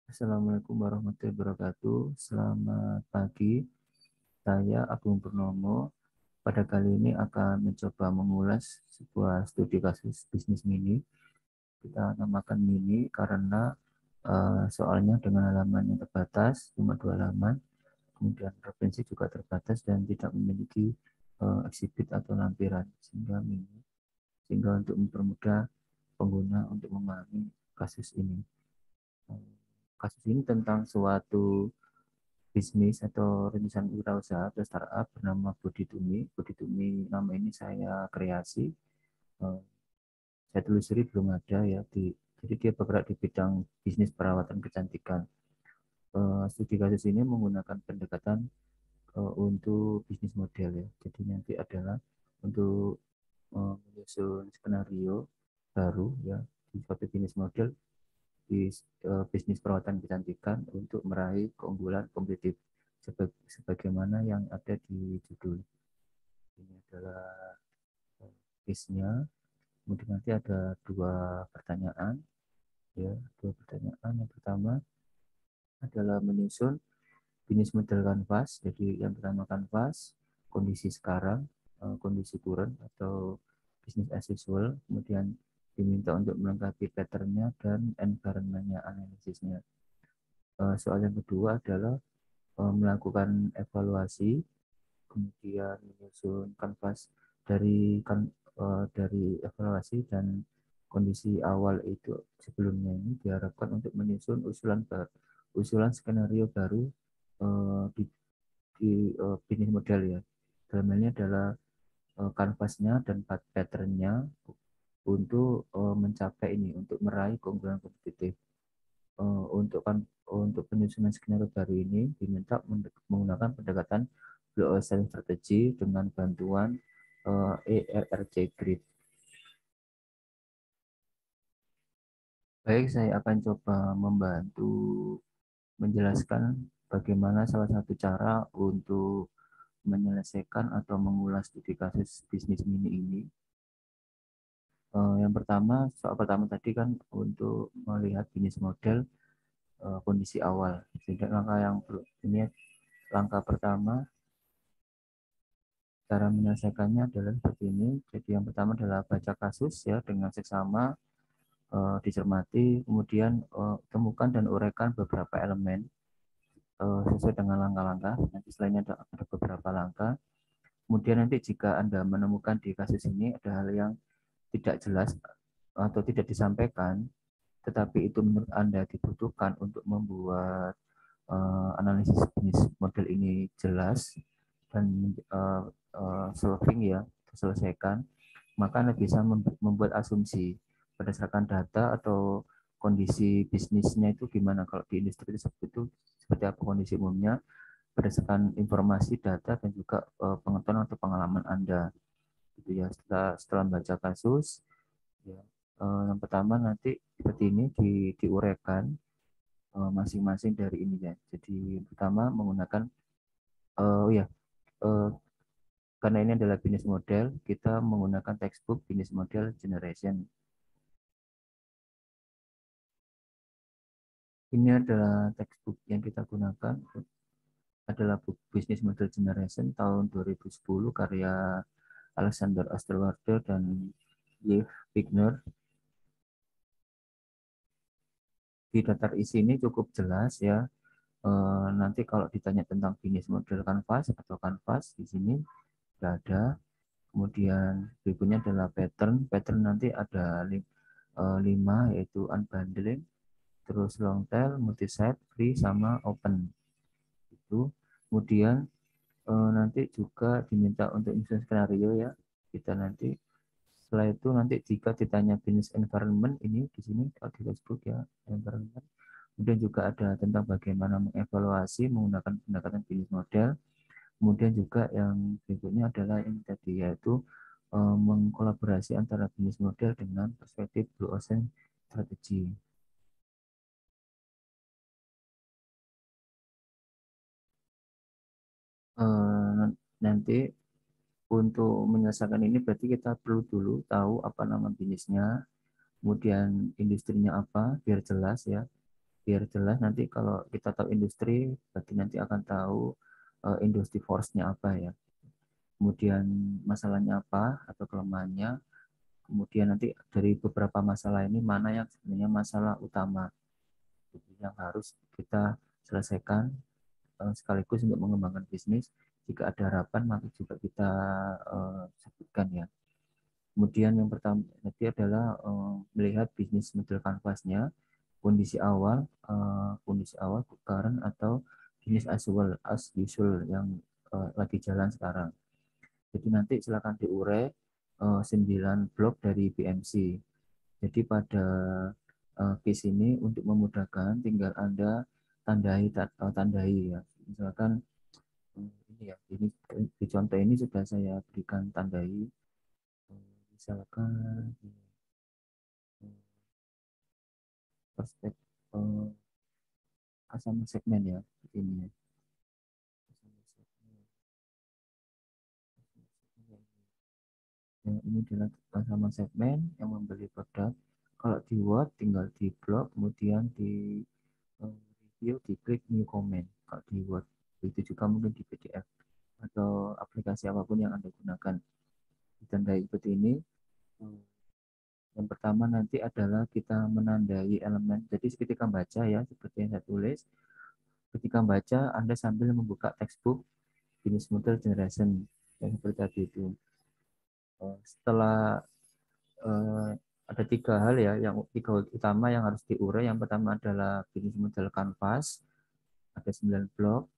Assalamualaikum warahmatullahi wabarakatuh. Selamat pagi, saya Agung Purnomo. Pada kali ini akan mencoba mengulas sebuah studi kasus bisnis mini. Kita namakan mini karena soalnya dengan halaman yang terbatas, cuma 2 halaman. Kemudian referensi juga terbatas dan tidak memiliki ekshibit atau lampiran, sehingga mini. Sehingga untuk mempermudah pengguna untuk memahami kasus ini. Kasus ini tentang suatu bisnis atau rintisan wirausaha atau startup bernama Budi Tumi. Budi Tumi nama ini saya kreasi. Eh, Saya telusuri belum ada ya jadi dia bergerak di bidang bisnis perawatan kecantikan. Studi kasus ini menggunakan pendekatan untuk bisnis model ya. Jadi nanti adalah untuk menyusun skenario baru ya di suatu bisnis model di bisnis perawatan kecantikan untuk meraih keunggulan kompetitif sebagaimana yang ada di judul. Ini adalah case-nya. Kemudian nanti ada dua pertanyaan, ya, dua pertanyaan. Yang pertama adalah menyusun bisnis model kanvas. Jadi yang pertama kanvas, kondisi sekarang, kondisi current atau bisnis as usual. Kemudian diminta untuk melengkapi patternnya dan environment-nya, analisisnya. Soal yang kedua adalah melakukan evaluasi, kemudian menyusun kanvas dari evaluasi dan kondisi awal itu sebelumnya ini diharapkan untuk menyusun usulan skenario baru di bisnis model ya. Dalam hal ini adalah kanvasnya dan patternnya untuk mencapai ini, untuk meraih keunggulan kompetitif. Untuk penyusunan skenario baru ini diminta menggunakan pendekatan Blue Ocean Strategy dengan bantuan ERRC Grid. Baik, saya akan coba membantu menjelaskan bagaimana salah satu cara untuk menyelesaikan atau mengulas studi kasus bisnis mini ini. Yang pertama, soal pertama tadi kan untuk melihat bisnis model kondisi awal. Sehingga langkah pertama cara menyelesaikannya adalah seperti ini. Jadi yang pertama adalah baca kasus ya dengan seksama, dicermati, kemudian temukan dan uraikan beberapa elemen sesuai dengan langkah-langkah. Nanti selainnya ada beberapa langkah. Kemudian nanti jika Anda menemukan di kasus ini ada hal yang tidak jelas atau tidak disampaikan, tetapi itu menurut Anda dibutuhkan untuk membuat analisis bisnis model ini jelas dan solving ya, terselesaikan, maka Anda bisa membuat asumsi berdasarkan data atau kondisi bisnisnya itu gimana kalau di industri tersebut itu seperti apa kondisi umumnya berdasarkan informasi, data dan juga pengetahuan atau pengalaman Anda. Gitu ya. Setelah membaca kasus, ya, yang pertama nanti seperti ini diuraikan masing-masing dari ini ya. Jadi pertama menggunakan oh ya karena ini adalah business model, kita menggunakan textbook business model generation. Ini adalah textbook yang kita gunakan, adalah business model generation tahun 2010 karya Alexander Osterwalder dan Liv Wigner. Di daftar isi ini cukup jelas ya. Nanti kalau ditanya tentang business model canvas atau canvas di sini tidak ada. Kemudian berikutnya adalah pattern. Pattern nanti ada 5 yaitu unbundling, terus long tail, multi-site, free, sama open. Itu. Kemudian nanti juga diminta untuk menyusun skenario ya. Kita nanti setelah itu nanti jika ditanya business environment ini di sini kalau di Facebook ya environment. Kemudian juga ada tentang bagaimana mengevaluasi menggunakan pendekatan business model. Kemudian juga yang berikutnya adalah yang tadi yaitu mengkolaborasi antara business model dengan perspektif Blue Ocean Strategy. Nanti untuk menyelesaikan ini berarti kita perlu dulu tahu apa nama bisnisnya, kemudian industrinya apa, biar jelas ya. biar jelas nanti kalau kita tahu industri, berarti nanti akan tahu industri force-nya apa ya. Kemudian masalahnya apa atau kelemahannya. Kemudian nanti dari beberapa masalah ini mana yang sebenarnya masalah utama yang harus kita selesaikan sekaligus untuk mengembangkan bisnis. Jika ada harapan maka juga kita sebutkan ya. Kemudian yang pertama nanti adalah melihat bisnis model kanvasnya, kondisi awal, current atau bisnis as usual yang lagi jalan sekarang. Jadi nanti silakan diurai 9 blok dari BMC. Jadi pada case ini untuk memudahkan tinggal Anda tandai ya. Misalkan ini ya, ini di contoh ini sudah saya berikan tandai. Misalkan perspektif sama segmen ya, ini ya. Ini adalah sama segmen yang membeli produk. Kalau di Word tinggal di blog, kemudian di review, di klik new comment. Kalau di Word, itu juga mungkin di PDF atau aplikasi apapun yang Anda gunakan. Ditandai seperti ini. Yang pertama nanti adalah kita menandai elemen. Jadi ketika baca ya, seperti yang saya tulis, ketika baca Anda sambil membuka textbook business model generation yang seperti tadi itu. Setelah ada 3 hal ya, yang 3 utama yang harus diurai. Yang pertama adalah business model canvas, ada 9 blok.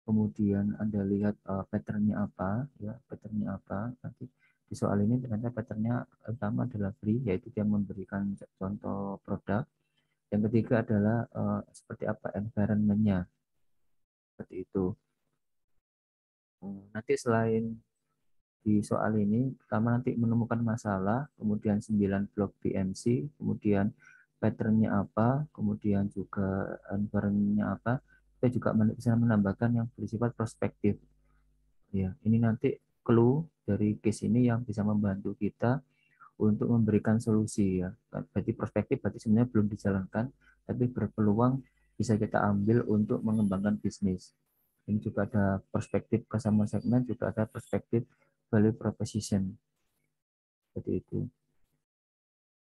Kemudian Anda lihat patternnya apa, ya patternnya apa. Nanti di soal ini ternyata patternnya utama adalah free, yaitu dia memberikan contoh produk. Yang ketiga adalah seperti apa environment-nya, seperti itu. Nanti selain di soal ini, pertama nanti menemukan masalah, kemudian 9 blok BMC, kemudian patternnya apa, kemudian juga environment-nya apa. Kita juga bisa menambahkan yang bersifat prospektif. Ya, ini nanti clue dari case ini yang bisa membantu kita untuk memberikan solusi ya. Berarti prospektif berarti sebenarnya belum dijalankan, tapi berpeluang bisa kita ambil untuk mengembangkan bisnis. Ini juga ada perspektif customer segment, juga ada perspektif value proposition. Seperti itu.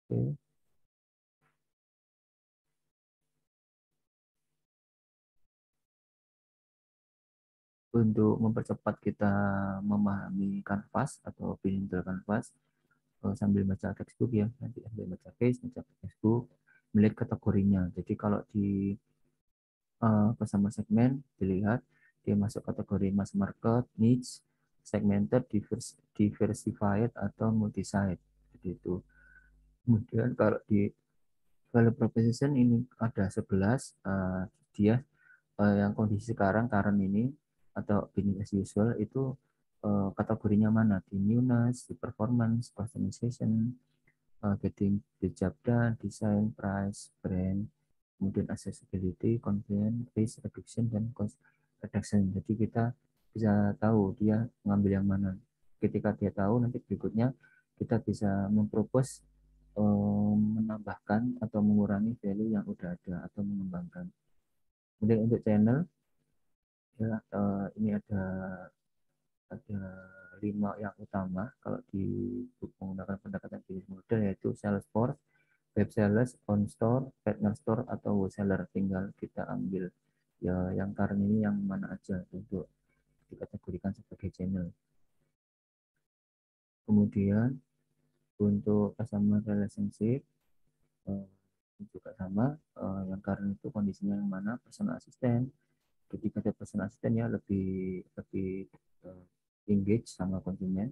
Oke. Untuk mempercepat kita memahami kanvas atau pinter kanvas, sambil baca textbook ya, nanti sambil baca case, baca textbook, melihat kategorinya. Jadi kalau di customer segment dilihat dia masuk kategori mass market, niche, segmented, diversified atau multi-site. Begitu. Kemudian kalau di value proposition ini ada 11, dia yang kondisi sekarang current ini atau business as usual itu kategorinya mana? Di newness, di performance, customization, getting the job done, design, price, brand, kemudian accessibility, convenience, risk reduction, dan cost reduction. Jadi kita bisa tahu dia mengambil yang mana. Ketika dia tahu, nanti berikutnya kita bisa mempropose menambahkan atau mengurangi value yang udah ada atau mengembangkan. Kemudian untuk channel, ya, ini ada 5 yang utama kalau di menggunakan pendekatan bisnis model, yaitu Salesforce, web sales, on store, partner store, atau wholesaler. Tinggal kita ambil ya yang current ini yang mana aja untuk dikategorikan sebagai channel. Kemudian untuk customer relationship juga sama, yang current itu kondisinya yang mana, personal assistant. Ketika ada personal assistant ya lebih lebih engage sama konsumen.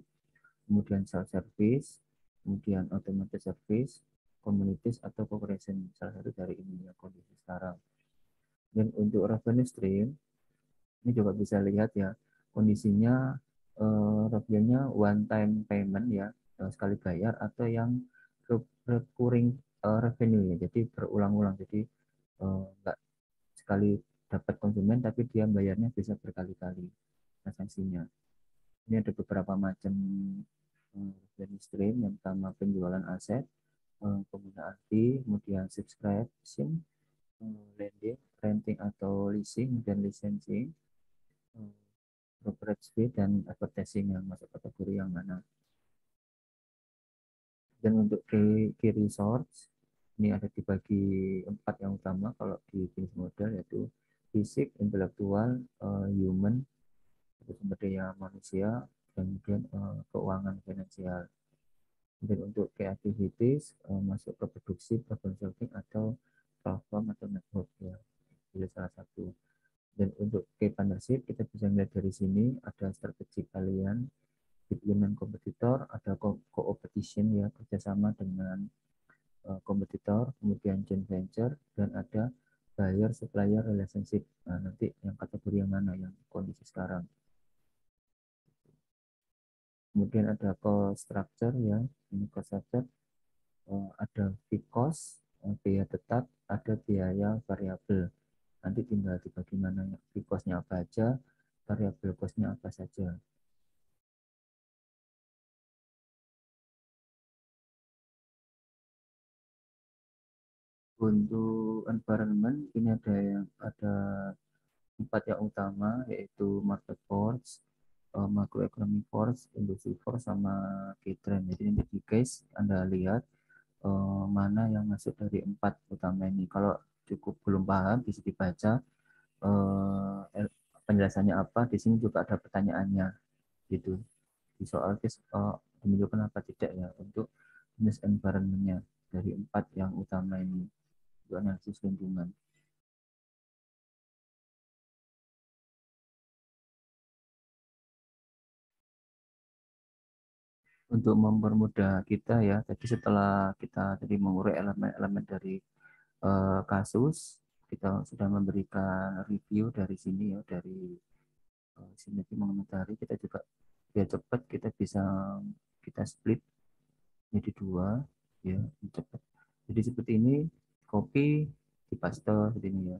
Kemudian self service, kemudian automated service, communities atau cooperation, salah satu dari ini ya kondisi sekarang. Dan untuk revenue stream ini juga bisa lihat ya kondisinya, revenue-nya one time payment ya, sekali bayar, atau yang recurring revenue ya, jadi berulang-ulang, jadi enggak sekali dapat konsumen tapi dia bayarnya bisa berkali-kali transaksinya. Ini ada beberapa macam revenue stream. Yang pertama penjualan aset, penggunaan fee, kemudian subscription, lending, renting atau leasing dan licensing, corporate fee dan advertising yang masuk kategori yang mana. Dan untuk key resource ini ada dibagi 4 yang utama kalau di bisnis model, yaitu fisik, intelektual, human, sumber daya manusia, dan kemudian keuangan finansial. Dan untuk key activities masuk ke produksi, problem solving atau platform atau network ya, pilih salah satu. Dan untuk key partnership kita bisa melihat dari sini ada strategi kalian dengan kompetitor, ada competition ya, kerjasama dengan kompetitor, kemudian joint venture, dan ada buyer supplier relationship. Nah, nanti yang kategori yang mana yang kondisi sekarang. Kemudian ada cost structure ya, ini cost structure, ada fixed cost, biaya tetap, ada biaya variabel. Nanti tinggal di bagaimana fixed cost-nya apa aja, variabel cost-nya apa saja. Untuk environment ini ada 4 yang utama, yaitu market force, macroeconomic force, industry force, sama key trend. Jadi ini guys, Anda lihat mana yang masuk dari 4 utama ini. Kalau cukup belum paham bisa dibaca penjelasannya apa. Di sini juga ada pertanyaannya gitu. Di soal tes menunjukkan apa tidak ya untuk business environment-nya dari 4 yang utama ini untuk analisis lingkungan. Untuk mempermudah kita ya, jadi setelah kita tadi mengurai elemen-elemen dari kasus, kita sudah memberikan review dari sini ya, dari sinergi mengomentari. Kita juga biar cepat kita bisa kita split jadi dua ya, cepat. Jadi seperti ini, copy di paste seperti ini ya,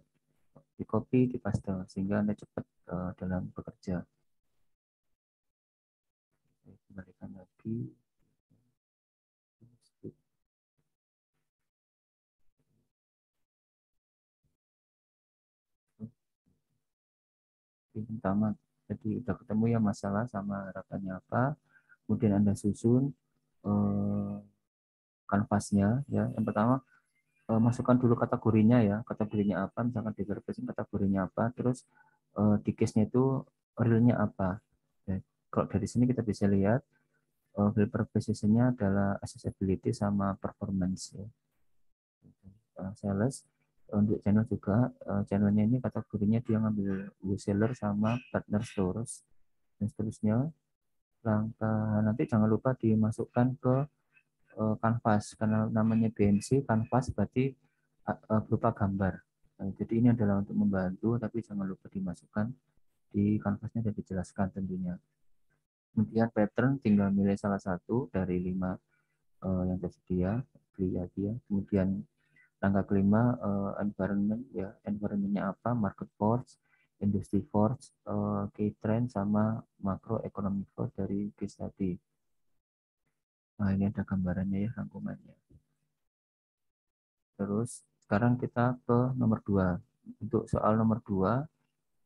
di copy di paste sehingga Anda cepat dalam bekerja. Kembalikan lagi. Pertama, jadi udah ketemu ya masalah sama harapannya apa, kemudian Anda susun kanvasnya ya. Yang pertama masukkan dulu kategorinya ya, kategorinya apa, misalkan di verifikasi kategorinya apa, terus di case-nya itu realnya apa ya. Kalau dari sini kita bisa lihat value proposition-nya adalah accessibility sama performance ya. Sales untuk channel juga, channelnya ini kategorinya dia ngambil reseller sama partner stores dan seterusnya. Langkah nanti jangan lupa dimasukkan ke kanvas, karena namanya BNC kanvas berarti berupa gambar. Nah, jadi ini adalah untuk membantu, tapi jangan lupa dimasukkan di kanvasnya dan dijelaskan tentunya. Kemudian pattern tinggal milih salah satu dari 5 yang tersedia, pilih dia. Kemudian langkah kelima, environment ya, environmentnya apa, market force, industry force, key trend, sama macroeconomic force dari case study. Nah, ini ada gambarannya ya, rangkumannya. Terus sekarang kita ke nomor 2. Untuk soal nomor 2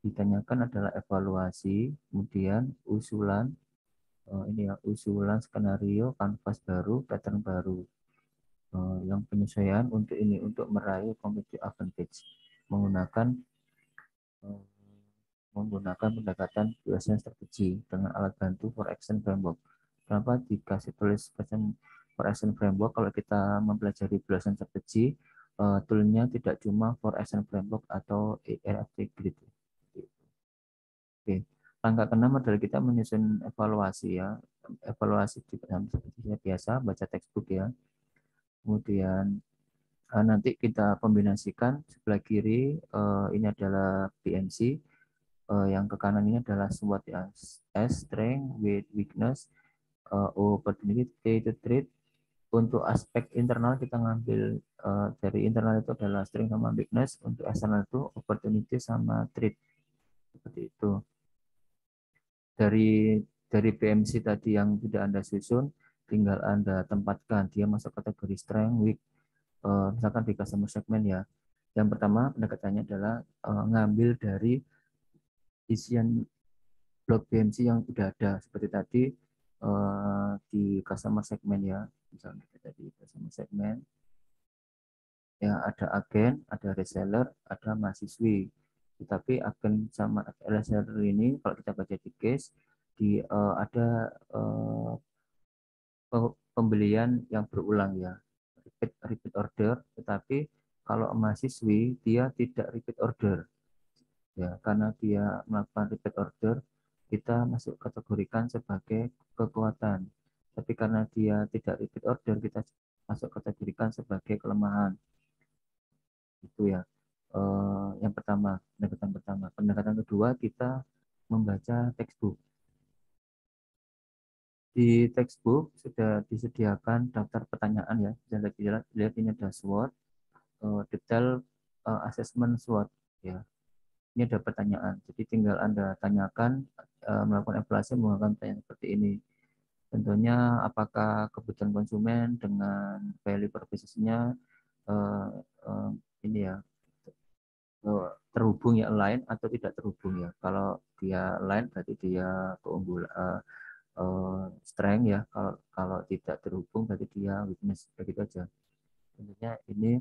ditanyakan adalah evaluasi, kemudian usulan, ini ya, usulan skenario, kanvas baru, pattern baru, yang penyesuaian untuk ini untuk meraih competitive advantage menggunakan eh, menggunakan pendekatan Bayesian strategi dengan alat bantu for action framework. Kenapa dikasih tulis for action framework? Kalau kita mempelajari Bayesian strategi, toolnya tidak cuma for action framework atau ERFT grid. Oke. Langkah keenam adalah kita menyusun evaluasi ya. Evaluasi seperti biasa, baca textbook ya. Kemudian nanti kita kombinasikan sebelah kiri ini adalah BNC, yang ke kanan ini adalah SWOT ya. S strength, with weakness, O opportunity, T itu threat. Untuk aspek internal kita ngambil dari internal itu adalah strength sama weakness, untuk eksternal itu opportunity sama threat. Seperti itu. Dari BMC tadi yang sudah Anda susun, tinggal Anda tempatkan dia masuk kategori strength, weak, misalkan di customer segment ya. Yang pertama pendekatannya adalah ngambil dari isian blog BMC yang sudah ada seperti tadi di customer segment ya, misalnya tadi customer segment ya, ada agen, ada reseller, ada mahasiswi. Tetapi agen sama reseller ini kalau kita baca di case ada pembelian yang berulang ya, repeat order. Tetapi kalau mahasiswi dia tidak repeat order ya, karena dia melakukan repeat order kita masuk kategorikan sebagai kekuatan. Tapi karena dia tidak repeat order kita masuk kategorikan sebagai kelemahan. Itu ya. Yang pertama, pendekatan pertama. Pendekatan kedua kita membaca textbook. Di textbook sudah disediakan daftar pertanyaan ya. Bisa lihat ini ada SWOT, detail assessment SWOT ya. Ini ada pertanyaan. Jadi tinggal Anda tanyakan, melakukan evaluasi menggunakan pertanyaan seperti ini. Tentunya apakah kebutuhan konsumen dengan value proposition-nya ini ya terhubung ya, align atau tidak terhubung ya. Kalau dia align berarti dia keunggulan strength ya. Kalau tidak terhubung berarti dia weakness, begitu aja. Tentunya ini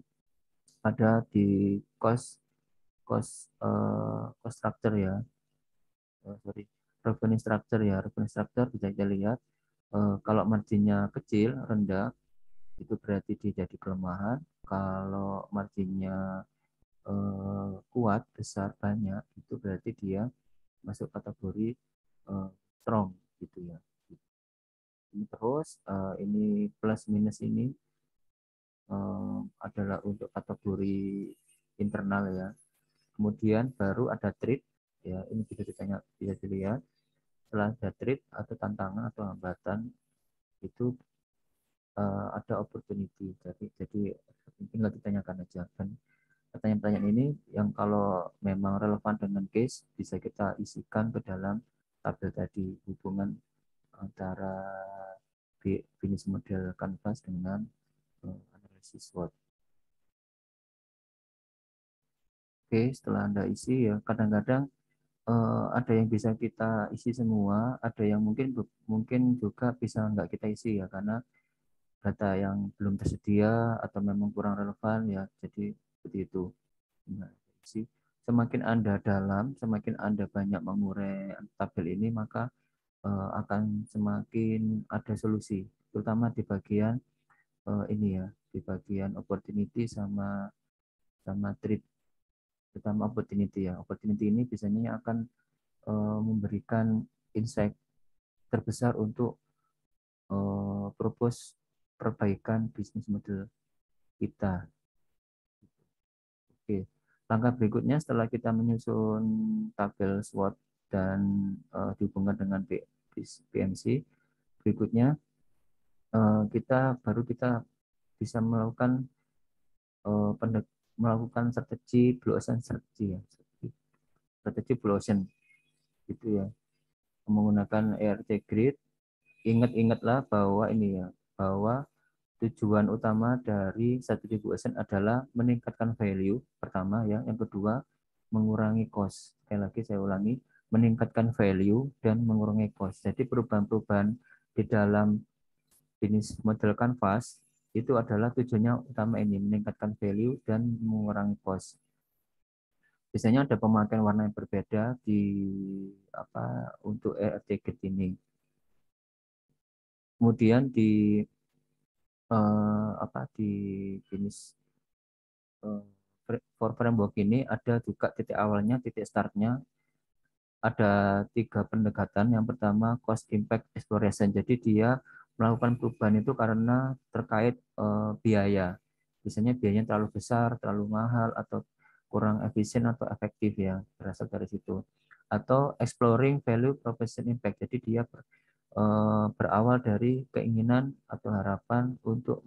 ada di cost structure ya. Sorry, revenue structure ya. Revenue structure bisa kita lihat kalau marginnya kecil, rendah, itu berarti dia jadi kelemahan. Kalau marginnya kuat, besar, banyak, itu berarti dia masuk kategori strong gitu ya. Ini terus ini plus minus ini adalah untuk kategori internal ya. Kemudian baru ada trade ya, ini bisa dilihat. Setelah ada trade atau tantangan atau hambatan itu ada opportunity. Jadi tinggal ditanyakan aja. Dan pertanyaan-pertanyaan ini yang kalau memang relevan dengan case bisa kita isikan ke dalam tabel tadi, hubungan antara business model Canvas dengan analisis SWOT. Oke, setelah Anda isi ya, kadang-kadang ada yang bisa kita isi semua, ada yang mungkin juga bisa nggak kita isi ya, karena data yang belum tersedia atau memang kurang relevan ya, jadi seperti itu. Nah, semakin Anda dalam, semakin Anda banyak mengurai tabel ini, maka akan semakin ada solusi, terutama di bagian ini ya, di bagian opportunity sama threat, terutama opportunity ya. Opportunity ini biasanya akan memberikan insight terbesar untuk propose perbaikan bisnis model kita. Oke, langkah berikutnya setelah kita menyusun tabel SWOT dan dihubungkan dengan PMC, berikutnya kita bisa melakukan strategi blue ocean strategi ya, strategi blue ocean gitu ya, menggunakan ERT grid. Ingat-ingatlah bahwa ini ya, bahwa tujuan utama dari strategi blue ocean adalah meningkatkan value pertama ya, yang kedua mengurangi cost. Sekali lagi saya ulangi, meningkatkan value dan mengurangi cost. Jadi perubahan-perubahan di dalam bisnis model Canvas itu adalah tujuannya utama ini, meningkatkan value dan mengurangi cost. Biasanya ada pemakaian warna yang berbeda untuk ERT grid ini. Kemudian di bisnis for framework ini ada juga titik awalnya, titik startnya. Ada 3 pendekatan. Yang pertama cost impact exploration. Jadi dia melakukan perubahan itu karena terkait biaya. Biasanya biayanya terlalu besar, terlalu mahal, atau kurang efisien atau efektif ya, berasal dari situ. Atau exploring value proposition impact. Jadi dia berawal dari keinginan atau harapan untuk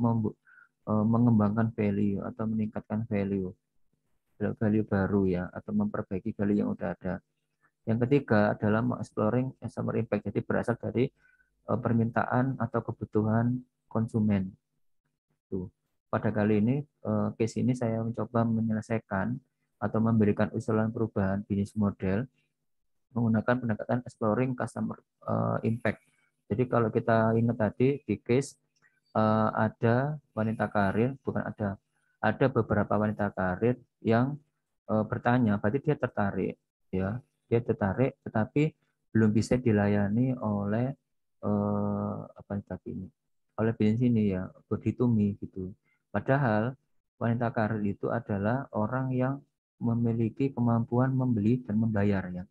mengembangkan value atau meningkatkan value baru ya, atau memperbaiki value yang udah ada. Yang ketiga adalah exploring consumer impact. Jadi berasal dari permintaan atau kebutuhan konsumen. Tuh. pada kali ini case ini saya mencoba menyelesaikan atau memberikan usulan perubahan bisnis model menggunakan pendekatan exploring customer impact. Jadi kalau kita ingat tadi di case ada wanita karir, bukan ada beberapa wanita karir yang bertanya, berarti dia tertarik, ya, dia tertarik, tetapi belum bisa dilayani oleh apa tadi ini, oleh bisnis ini ya, body to me gitu. Padahal wanita karir itu adalah orang yang memiliki kemampuan membeli dan membayar ya.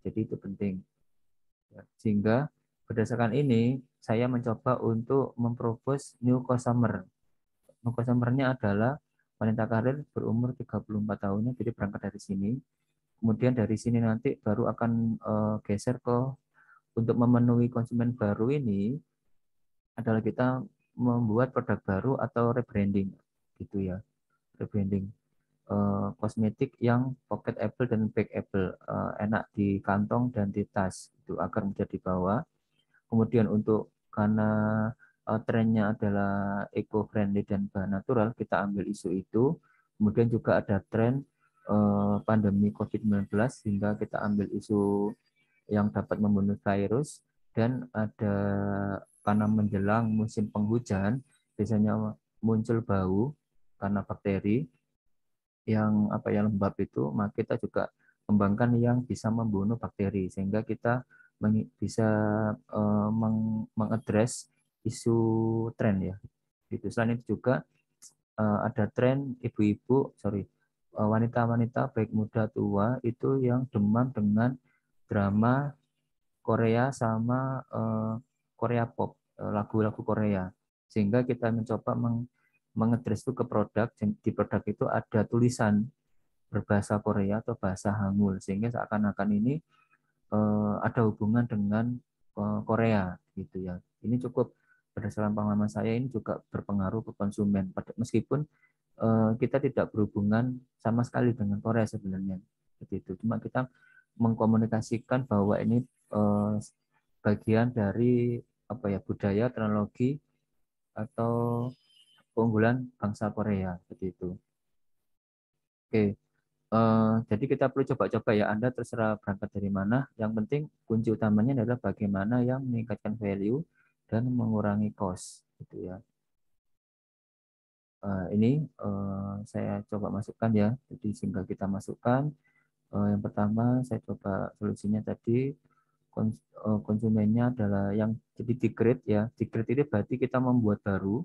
Jadi itu penting. Ya, sehingga berdasarkan ini saya mencoba untuk mempropose new customer. New customer-nya adalah wanita karir berumur 34 tahunnya, jadi berangkat dari sini. Kemudian dari sini nanti baru akan geser ke untuk memenuhi konsumen baru ini adalah kita membuat produk baru atau rebranding gitu ya. Rebranding kosmetik yang pocketable dan backable, enak di kantong dan di tas itu agar mudah dibawa. Kemudian untuk karena trennya adalah eco-friendly dan bahan natural, kita ambil isu itu. Kemudian juga ada tren pandemi COVID-19 sehingga kita ambil isu yang dapat membunuh virus, dan ada karena menjelang musim penghujan biasanya muncul bau karena bakteri yang lembab itu, maka kita juga kembangkan yang bisa membunuh bakteri sehingga kita bisa mengadres isu tren ya. Itu selain itu juga ada tren ibu-ibu, wanita-wanita baik muda tua itu yang demam dengan drama Korea sama Korea pop, lagu-lagu Korea. Sehingga kita mencoba mengedres itu ke produk, di produk itu ada tulisan berbahasa Korea atau bahasa Hangul, sehingga seakan-akan ini ada hubungan dengan Korea gitu ya. Ini cukup berdasarkan pengalaman saya, ini juga berpengaruh ke konsumen meskipun kita tidak berhubungan sama sekali dengan Korea sebenarnya. Seperti itu. Cuma kita mengkomunikasikan bahwa ini bagian dari budaya, teknologi atau keunggulan bangsa Korea seperti itu. Oke, jadi kita perlu coba-coba ya. Anda terserah berangkat dari mana. Yang penting kunci utamanya adalah bagaimana yang meningkatkan value dan mengurangi cost, gitu ya. Ini saya coba masukkan ya. Jadi sehingga kita masukkan. Yang pertama saya coba solusinya tadi konsumennya adalah yang jadi di-grade ya. Di-grade itu berarti kita membuat baru,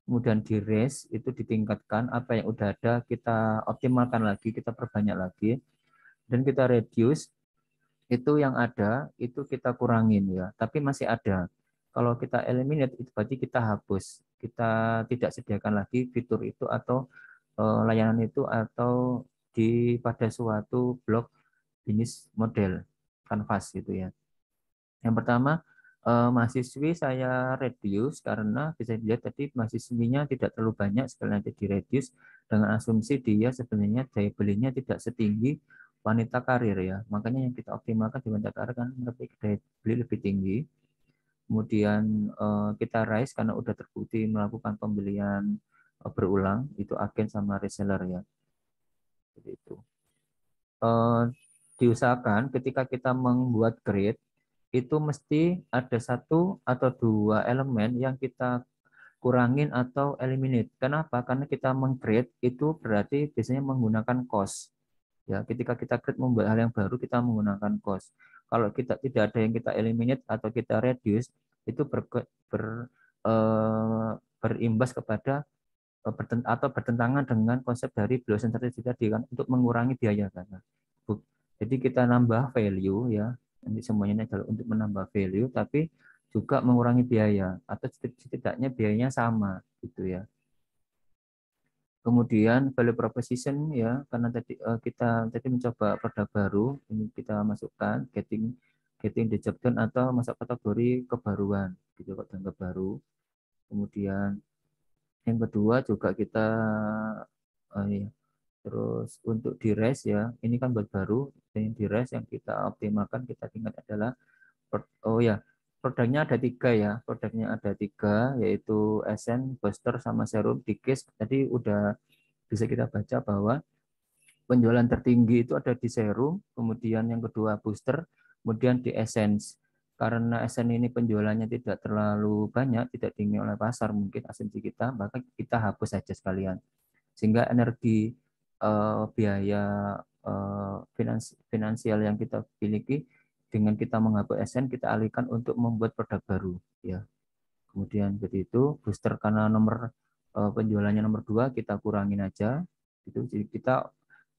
kemudian di-raise itu ditingkatkan, apa yang udah ada kita optimalkan lagi, kita perbanyak lagi, dan kita reduce itu yang ada itu kita kurangin ya, tapi masih ada. Kalau kita eliminate itu berarti kita hapus, kita tidak sediakan lagi fitur itu atau layanan itu atau pada suatu blok bisnis model Canvas gitu ya. Yang pertama, mahasiswi saya reduce karena bisa dilihat tadi mahasiswinya tidak terlalu banyak, sekali nanti di reduce dengan asumsi dia sebenarnya daya belinya tidak setinggi wanita karir ya. Makanya yang kita optimalkan di wanita karir kan lebih daya beli lebih tinggi. Kemudian kita raise karena udah terbukti melakukan pembelian berulang, itu agen sama reseller ya. Seperti itu. Diusahakan ketika kita membuat grade itu mesti ada satu atau dua elemen yang kita kurangin atau eliminate. Kenapa? Karena kita menggrade itu berarti biasanya menggunakan cost. Ya, ketika kita create membuat hal yang baru kita menggunakan cost. Kalau kita tidak ada yang kita eliminate atau kita reduce itu berimbas kepada atau bertentangan dengan konsep dari below centered tadi kan, untuk mengurangi biaya kan. Jadi kita nambah value ya, nanti semuanya ini adalah untuk menambah value tapi juga mengurangi biaya atau setidaknya biayanya sama gitu ya. Kemudian value proposition ya, karena tadi kita tadi mencoba produk baru, ini kita masukkan getting the job done atau masuk kategori kebaruan gitu, dianggap baru. Kemudian yang kedua juga kita ya, terus untuk di res ya, ini kan buat baru, dan di res yang kita optimalkan kita tingkat adalah oh ya, produknya ada 3 ya. Produknya ada 3, yaitu Essence, Booster, sama Serum di case. Tadi udah bisa kita baca bahwa penjualan tertinggi itu ada di Serum, kemudian yang kedua Booster, kemudian di Essence. Karena Essence ini penjualannya tidak terlalu banyak, tidak diingini oleh pasar mungkin asumsi kita, maka kita hapus saja sekalian. Sehingga energi biaya finansial yang kita miliki dengan kita menghapus Essence, kita alihkan untuk membuat produk baru. Ya. Kemudian seperti itu, Booster karena nomor penjualannya nomor 2 kita kurangin aja. Gitu. Jadi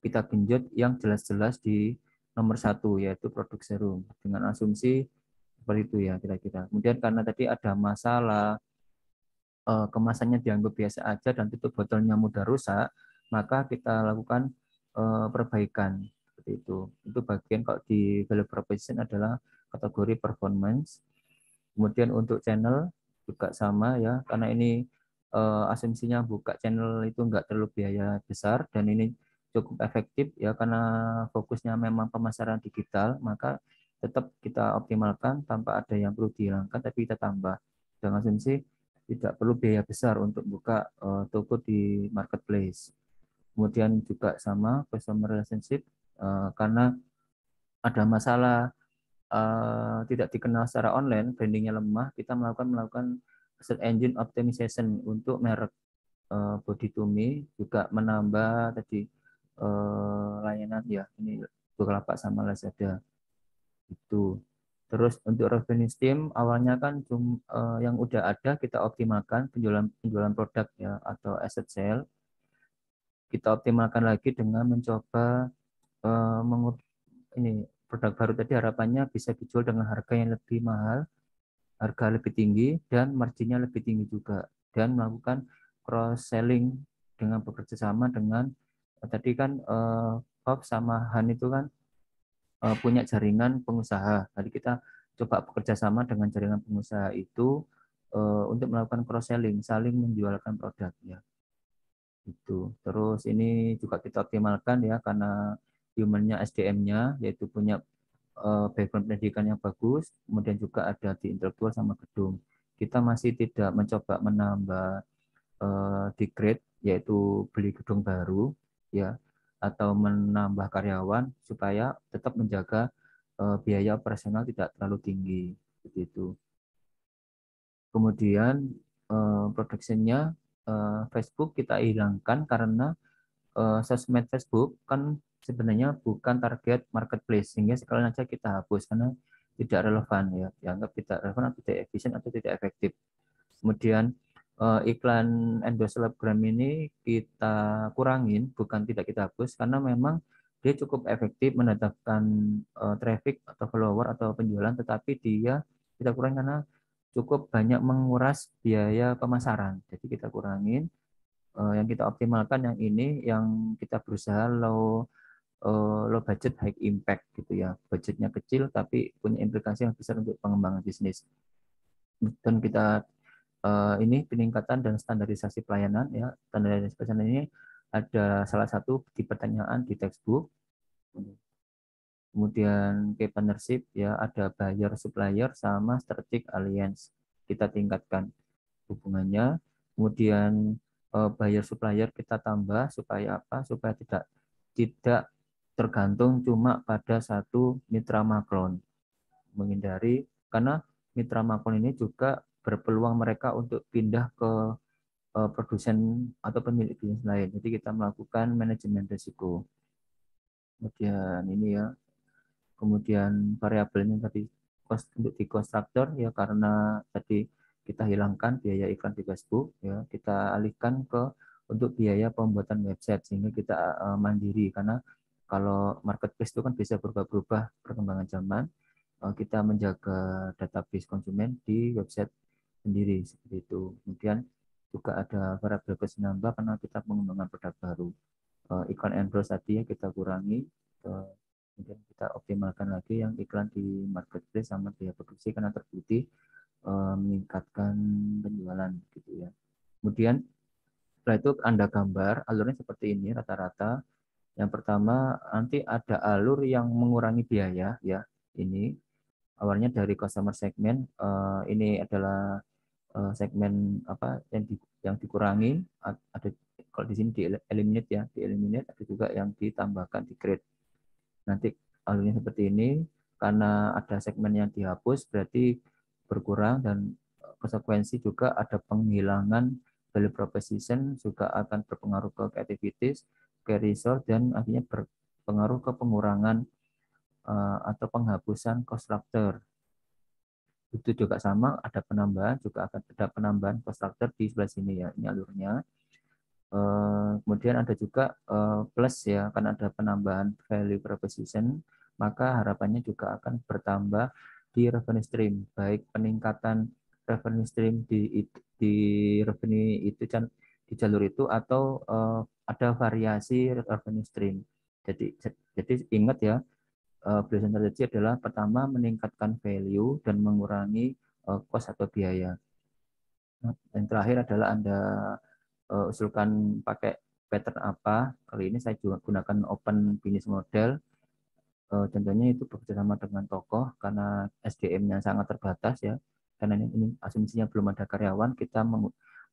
kita genjot yang jelas-jelas di nomor 1 yaitu produk serum dengan asumsi seperti itu ya kira-kira. Kemudian karena tadi ada masalah kemasannya dianggap biasa aja dan tutup botolnya mudah rusak, maka kita lakukan perbaikan seperti itu. Itu bagian kalau di value proposition adalah kategori performance. Kemudian untuk channel juga sama ya, karena ini asumsinya buka channel itu enggak terlalu biaya besar dan ini cukup efektif ya karena fokusnya memang pemasaran digital, maka tetap kita optimalkan tanpa ada yang perlu dihilangkan tapi kita tambah dengan asumsi tidak perlu biaya besar untuk buka toko di marketplace. Kemudian juga sama customer relationship karena ada masalah tidak dikenal secara online, brandingnya lemah, kita melakukan search engine optimization untuk merek body to me, juga menambah tadi layanan ya ini Bukalapak sama Lazada itu. Terus untuk revenue stream awalnya kan yang udah ada kita optimalkan penjualan produk ya atau asset sale. Kita optimalkan lagi dengan mencoba ini produk baru tadi harapannya bisa dijual dengan harga yang lebih mahal, harga lebih tinggi dan marginnya lebih tinggi juga, dan melakukan cross selling dengan bekerja sama dengan tadi kan Bob sama Han itu kan punya jaringan pengusaha. Tadi kita coba bekerja sama dengan jaringan pengusaha itu untuk melakukan cross selling, saling menjualkan produknya. Itu. Terus ini juga kita optimalkan ya karena human-nya SDM-nya yaitu punya background pendidikan yang bagus, kemudian juga ada di intelektual sama gedung. Kita masih tidak mencoba menambah di grade yaitu beli gedung baru ya atau menambah karyawan supaya tetap menjaga biaya operasional tidak terlalu tinggi begitu. Kemudian produksinya Facebook kita hilangkan karena sosmed Facebook kan sebenarnya bukan target marketplace sehingga sekalian aja kita hapus karena tidak relevan ya dianggap tidak relevan atau tidak efisien atau tidak efektif. Kemudian iklan endorse selebgram ini kita kurangin bukan tidak kita hapus karena memang dia cukup efektif mendatangkan traffic atau follower atau penjualan, tetapi dia kita kurangin karena cukup banyak menguras biaya pemasaran. Jadi kita kurangin yang kita optimalkan yang ini yang kita berusaha low budget high impact gitu ya, budgetnya kecil tapi punya implikasi yang besar untuk pengembangan bisnis. Dan kita ini peningkatan dan standarisasi pelayanan ya, standarisasi pelayanan ini ada salah satu di pertanyaan di textbook. Kemudian key partnership ya ada buyer supplier sama strategic alliance, kita tingkatkan hubungannya. Kemudian buyer supplier kita tambah supaya apa? Supaya tidak tergantung cuma pada satu mitra makron. Menghindari karena mitra makron ini juga berpeluang mereka untuk pindah ke produsen atau pemilik bisnis lain. Jadi kita melakukan manajemen risiko. Kemudian ini ya. Kemudian variabelnya tadi untuk di konstruktor ya karena tadi kita hilangkan biaya iklan di Facebook ya, kita alihkan ke untuk biaya pembuatan website sehingga kita mandiri karena kalau marketplace itu kan bisa berubah-ubah perkembangan zaman, kita menjaga database konsumen di website sendiri seperti itu. Kemudian juga ada variabel nambah karena kita mengembangkan produk baru. Iklan endorse tadi ya kita kurangi, kemudian kita optimalkan lagi yang iklan di marketplace sama biaya produksi karena terbukti meningkatkan penjualan gitu ya. Kemudian setelah itu Anda gambar alurnya seperti ini rata-rata. Yang pertama nanti ada alur yang mengurangi biaya ya ini. awalnya dari customer segment. Ini adalah segmen apa yang dikurangi, ada kalau di sini di eliminate ya, di eliminate, ada juga yang ditambahkan di grade. Nanti alurnya seperti ini, karena ada segmen yang dihapus berarti berkurang, dan konsekuensi juga ada penghilangan value proposition, juga akan berpengaruh ke activities, ke resource, dan akhirnya berpengaruh ke pengurangan atau penghapusan cost structure. Itu juga sama, ada penambahan, juga akan ada penambahan cost structure di sebelah sini ya, ini alurnya. Kemudian ada juga plus ya, karena ada penambahan value proposition, maka harapannya juga akan bertambah di revenue stream, baik peningkatan revenue stream di revenue itu di jalur itu, atau ada variasi revenue stream. Jadi ingat ya, belasan strategi adalah pertama meningkatkan value dan mengurangi cost atau biaya. Yang terakhir adalah Anda usulkan pakai pattern apa. Kali ini saya juga gunakan open business model. Contohnya itu bekerjasama dengan tokoh, karena SDM-nya sangat terbatas ya. Karena ini asumsinya belum ada karyawan, kita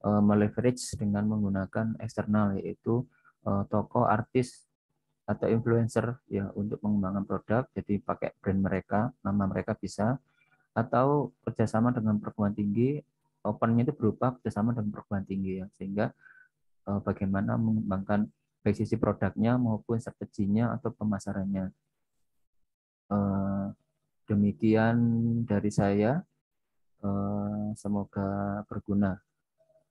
meleverage dengan menggunakan eksternal, yaitu tokoh, artis, atau influencer ya, untuk mengembangkan produk. Jadi pakai brand mereka, nama mereka bisa, atau kerjasama dengan perguruan tinggi. Opennya itu berupa kerjasama dengan perguruan tinggi ya, sehingga bagaimana mengembangkan baik sisi produknya maupun strateginya atau pemasarannya. Demikian dari saya. Semoga berguna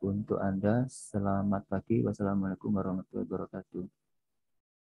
untuk Anda. Selamat pagi. Wassalamualaikum warahmatullahi wabarakatuh.